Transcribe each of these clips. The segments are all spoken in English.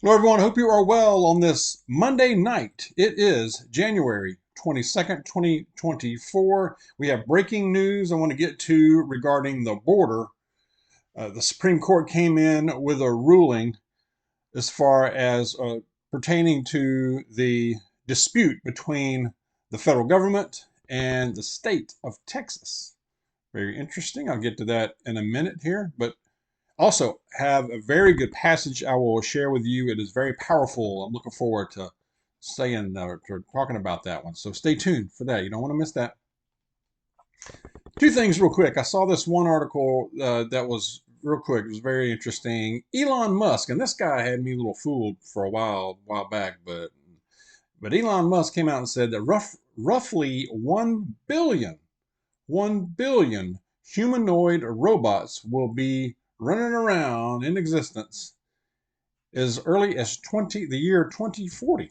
Hello, everyone. Hope you are well on this Monday night. It is January 22nd, 2024. We have breaking news I want to get to regarding the border. The Supreme Court came in with a ruling as far as pertaining to the dispute between the federal government and the state of Texas. Very interesting. I'll get to that in a minute here. But also have a very good passage I will share with you. It is very powerful. I'm looking forward to saying to talking about that one. So stay tuned for that. You don't want to miss that. Two things real quick. I saw this one article that was real quick. It was very interesting. Elon Musk, and this guy had me a little fooled for a while back, but Elon Musk came out and said that roughly 1 billion humanoid robots will be running around in existence as early as the year 2040.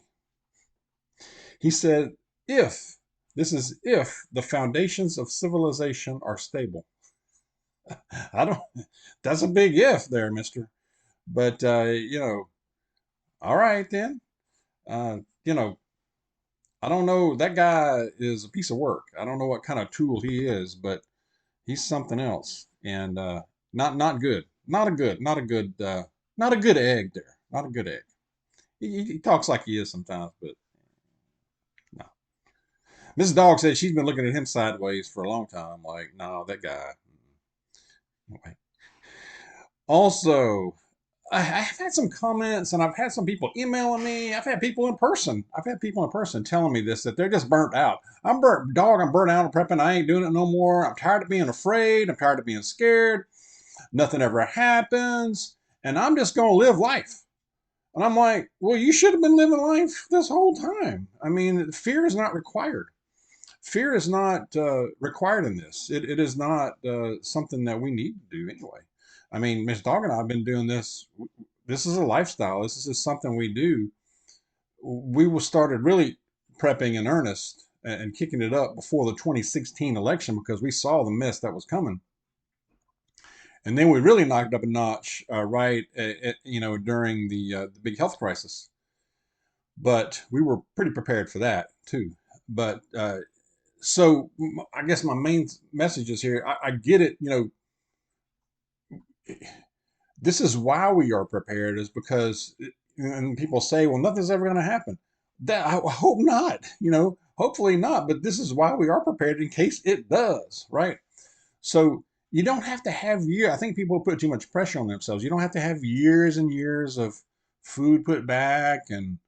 He said, if if the foundations of civilization are stable. I don't. That's a big if there, Mister. But all right then. Uh, you know, I don't know. That guy is a piece of work. I don't know what kind of tool he is, but he's something else, and not good. Not a good egg there. Not a good egg. He talks like he is sometimes, but no. Mrs. Dawg said she's been looking at him sideways for a long time. Like, no, that guy. Anyway. Also, I've had some comments and I've had some people emailing me. I've had people in person. I've had people in person telling me this that they're just burnt out. I'm burnt, dog. I'm burnt out of prepping. I ain't doing it no more. I'm tired of being afraid. I'm tired of being scared. Nothing ever happens, and I'm just gonna live life. And I'm like, well, you should have been living life this whole time. I mean, fear is not required. Fear is not required in this. It is not something that we need to do anyway. I mean, Miss Dog and I have been doing this. This is a lifestyle. This is just something we do. We was started really prepping in earnest and kicking it up before the 2016 election because we saw the mess that was coming. And then we really knocked up a notch during the big health crisis. But we were pretty prepared for that too. But so I guess my main message is here. I get it. This is why we are prepared is because, and people say, well, nothing's ever going to happen. That I hope not. Hopefully not. But this is why we are prepared in case it does, right? So you don't have to have years. I think people put too much pressure on themselves. You don't have to have years and years of food put back and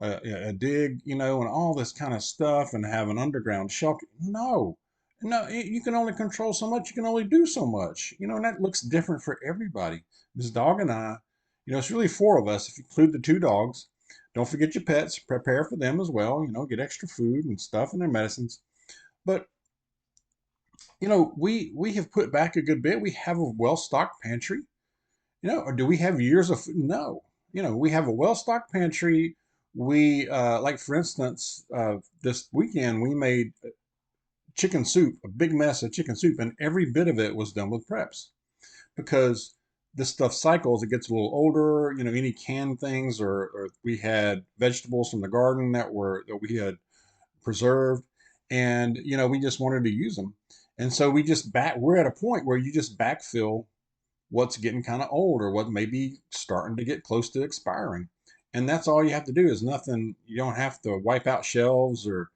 a dig, and all this kind of stuff and have an underground shelter. No, no, you can only control so much. You can only do so much, and that looks different for everybody. This dog and I, it's really four of us if you include the two dogs. Don't forget your pets. Prepare for them as well. Get extra food and stuff and their medicines. But we have put back a good bit. We have a well-stocked pantry. Or do we have years of food? No. We have a well-stocked pantry. We like for instance, this weekend we made chicken soup, a big mess of chicken soup, and every bit of it was done with preps because this stuff cycles. It gets a little older. Any canned things, or we had vegetables from the garden that we had preserved, and we just wanted to use them, and so we're at a point where you just backfill what's getting kind of old or what may be starting to get close to expiring. And that's all you have to do is nothing. You don't have to wipe out shelves or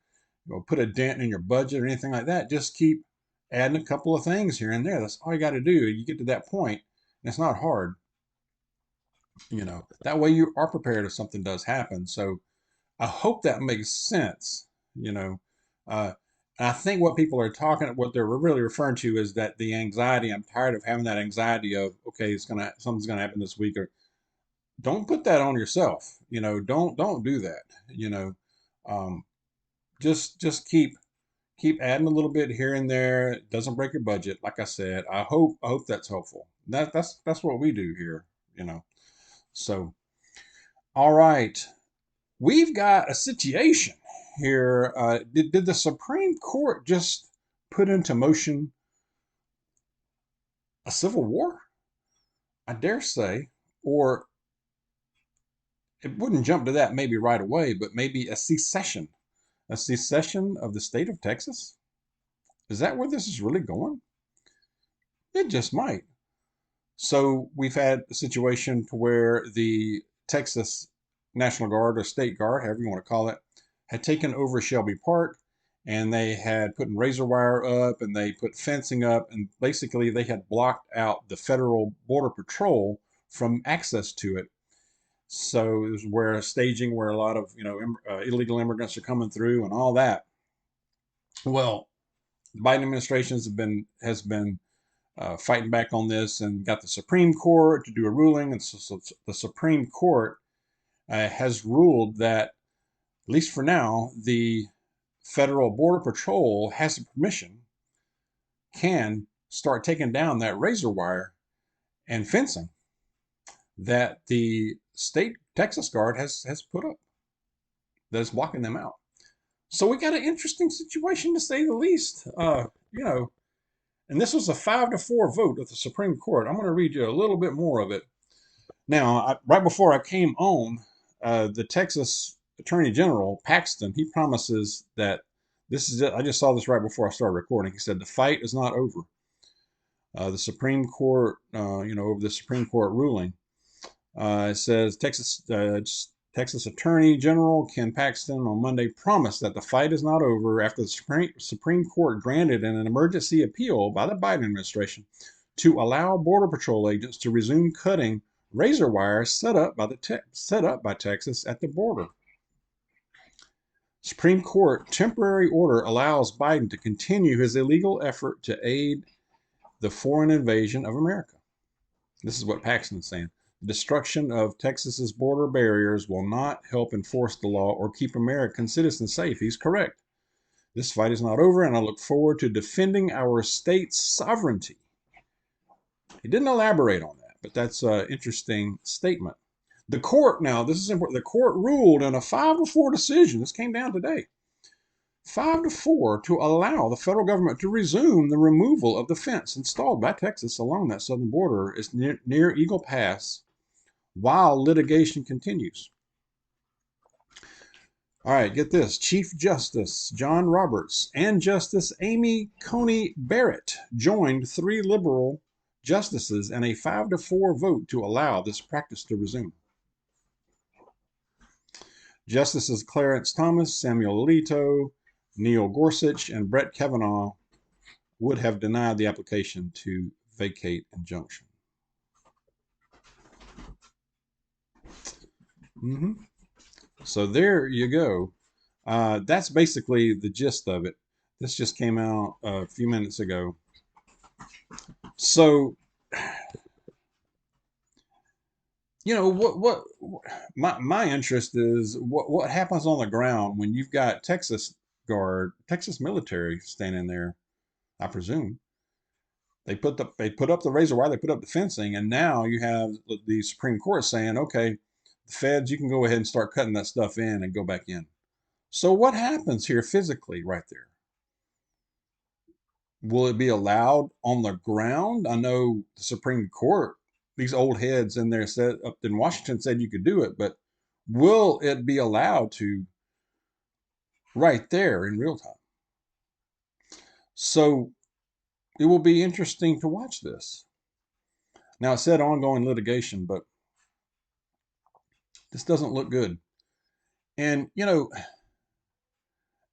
put a dent in your budget or anything like that. Just keep adding a couple of things here and there. That's all you got to do. You get to that point, and it's not hard. That way you are prepared if something does happen. So I hope that makes sense. You know, uh, I think what they're really referring to is that the anxiety. I'm tired of having that anxiety of, okay, something's gonna happen this week, or don't put that on yourself. Don't do that. You know, um, just keep adding a little bit here and there. It doesn't break your budget. Like I said, I hope that's helpful. That's what we do here. You know, so all right. We've got a situation here. Did the Supreme Court just put into motion a civil war? I dare say, or it wouldn't jump to that maybe right away, but maybe a secession of the state of Texas. Is that where this is really going? It just might. So we've had a situation to where the Texas National Guard or State Guard, however you want to call it, had taken over Shelby Park, and they had put razor wire up and they put fencing up, and basically they had blocked out the federal border patrol from access to it. So it was where staging where a lot of illegal immigrants are coming through and all that. Well, the Biden administration has been fighting back on this and got the Supreme Court to do a ruling. And so the Supreme Court has ruled that, at least for now, the Federal Border Patrol has the permission, can start taking down that razor wire and fencing that the state Texas Guard has put up that is blocking them out. So we got an interesting situation to say the least. And this was a 5-4 vote of the Supreme Court. I'm going to read you a little bit more of it. Now, right before I came on, the Texas Attorney General, Paxton, he promises that this is it. I just saw this right before I started recording. He said the fight is not over. The Supreme Court, over the Supreme Court ruling, it says Texas Attorney General Ken Paxton on Monday promised that the fight is not over after the Supreme Court granted an emergency appeal by the Biden administration to allow Border Patrol agents to resume cutting razor wire set up by Texas at the border. Supreme Court temporary order allows Biden to continue his illegal effort to aid the foreign invasion of America. This is what Paxton's saying. The destruction of Texas's border barriers will not help enforce the law or keep American citizens safe. He's correct. This fight is not over, and I look forward to defending our state's sovereignty. He didn't elaborate on that, but that's an interesting statement. The court, now, this is important. The court ruled in a 5-4 decision. This came down today. 5-4 to allow the federal government to resume the removal of the fence installed by Texas along that southern border is near Eagle Pass while litigation continues. All right, get this. Chief Justice John Roberts and Justice Amy Coney Barrett joined 3 liberal justices in a 5-4 vote to allow this practice to resume. Justices Clarence Thomas, Samuel Alito, Neil Gorsuch, and Brett Kavanaugh would have denied the application to vacate injunction. So there you go. That's basically the gist of it. This just came out a few minutes ago. So, what my interest is what happens on the ground when you've got Texas military standing there. I presume they put up the razor wire, they put up the fencing, and now you have the Supreme Court saying, okay, the feds, you can go ahead and start cutting that stuff in and go back in. So what happens here physically right there? Will it be allowed on the ground? I know the Supreme Court, these old heads in there said up in Washington said you could do it, but will it be allowed to right there in real time? So it will be interesting to watch this. Now, it said ongoing litigation, but this doesn't look good. And,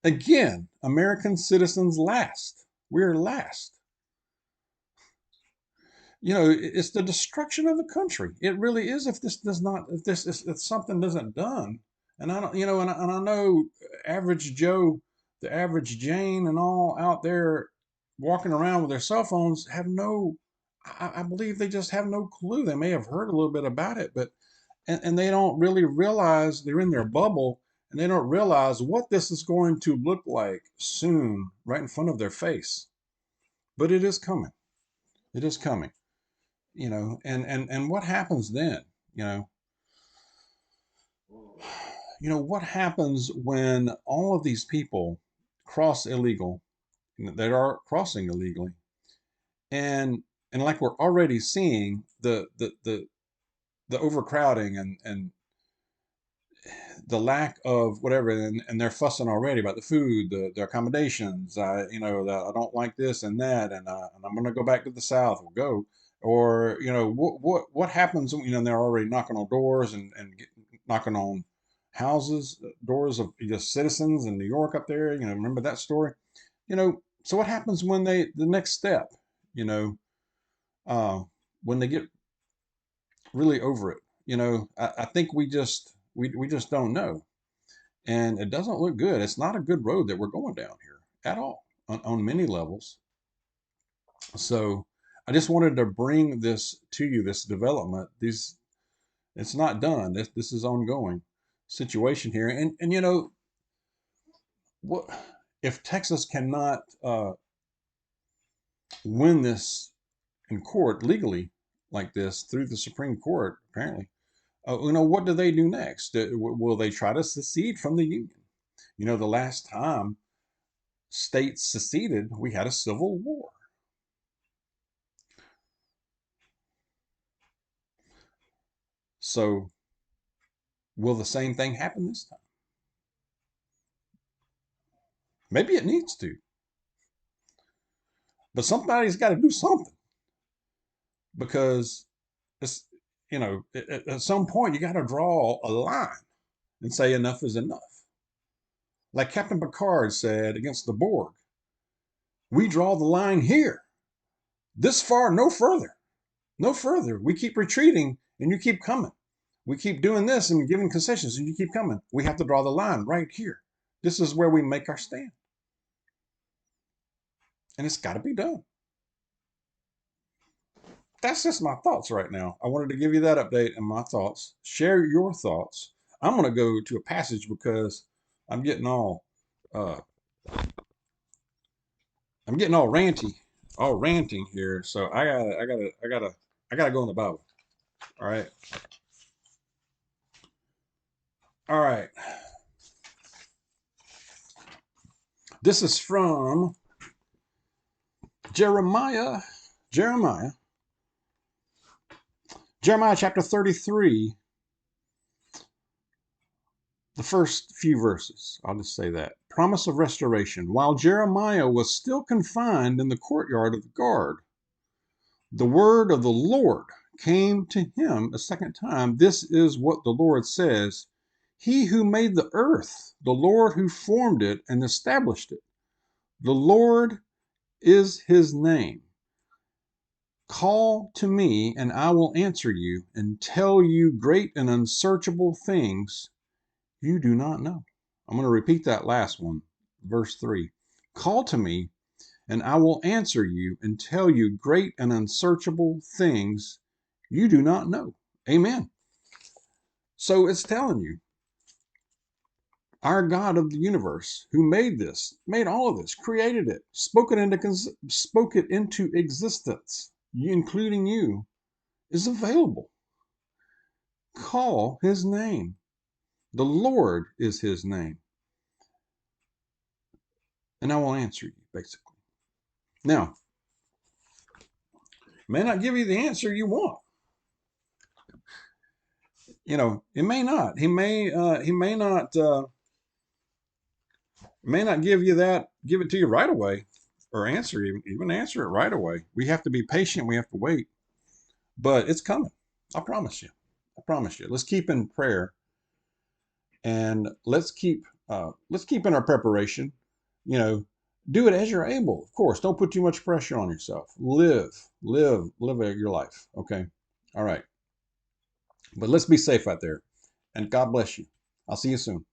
again, American citizens last. We're last. It's the destruction of the country. It really is. If something isn't done, and I don't, and I know average Joe, the average Jane, and all out there walking around with their cell phones have no. I believe they just have no clue. They may have heard a little bit about it, but and they don't really realize they're in their bubble, and they don't realize what this is going to look like soon, right in front of their face. But it is coming. It is coming. And what happens then? What happens when all of these people cross illegal, that are crossing illegally, and like we're already seeing the overcrowding and the lack of whatever, and they're fussing already about the food, the accommodations. I don't like this and that, and I'm going to go back to the South. We'll go, or what happens when they're already knocking on doors and knocking on houses, doors of just citizens in New York up there. Remember that story? So what happens when the next step? You know, uh, when they get really over it. I think we just don't know. And it doesn't look good. It's not a good road that we're going down here at all on many levels. So I just wanted to bring this to you, this development. It's not done. This is ongoing situation here. And what if Texas cannot win this in court legally like this through the Supreme Court, apparently? What do they do next? Will they try to secede from the Union? The last time states seceded, we had a civil war. So, will the same thing happen this time? Maybe it needs to, but somebody's got to do something because it's, at some point you got to draw a line and say enough is enough. Like Captain Picard said against the Borg, we draw the line here. This far, no further. No further. We keep retreating and you keep coming. We keep doing this and giving concessions and you keep coming. We have to draw the line right here. This is where we make our stand. And it's got to be done. That's just my thoughts right now. I wanted to give you that update and my thoughts. Share your thoughts. I'm going to go to a passage because I'm getting all ranting here. So I gotta go in the Bible. All right. All right. This is from Jeremiah chapter 33, the first few verses. I'll just say that. Promise of restoration. While Jeremiah was still confined in the courtyard of the guard, the word of the Lord came to him a second time. This is what the Lord says. He who made the earth, the Lord who formed it and established it, the Lord is his name. Call to me, and I will answer you and tell you great and unsearchable things you do not know. I'm going to repeat that last one, verse 3. Call to me, and I will answer you and tell you great and unsearchable things you do not know. Amen. So it's telling you, our God of the universe, who made all of this, created it, spoke it into existence, including you, is available. Call his name. The Lord is his name. And I will answer you, basically. Now, may not give you the answer you want. It may not. He may not give it to you right away, or even answer it right away. We have to be patient. We have to wait, but it's coming. I promise you. Let's keep in prayer, and let's keep in our preparation. Do it as you're able. Of course, don't put too much pressure on yourself. Live your life. Okay. All right. But let's be safe out there, and God bless you. I'll see you soon.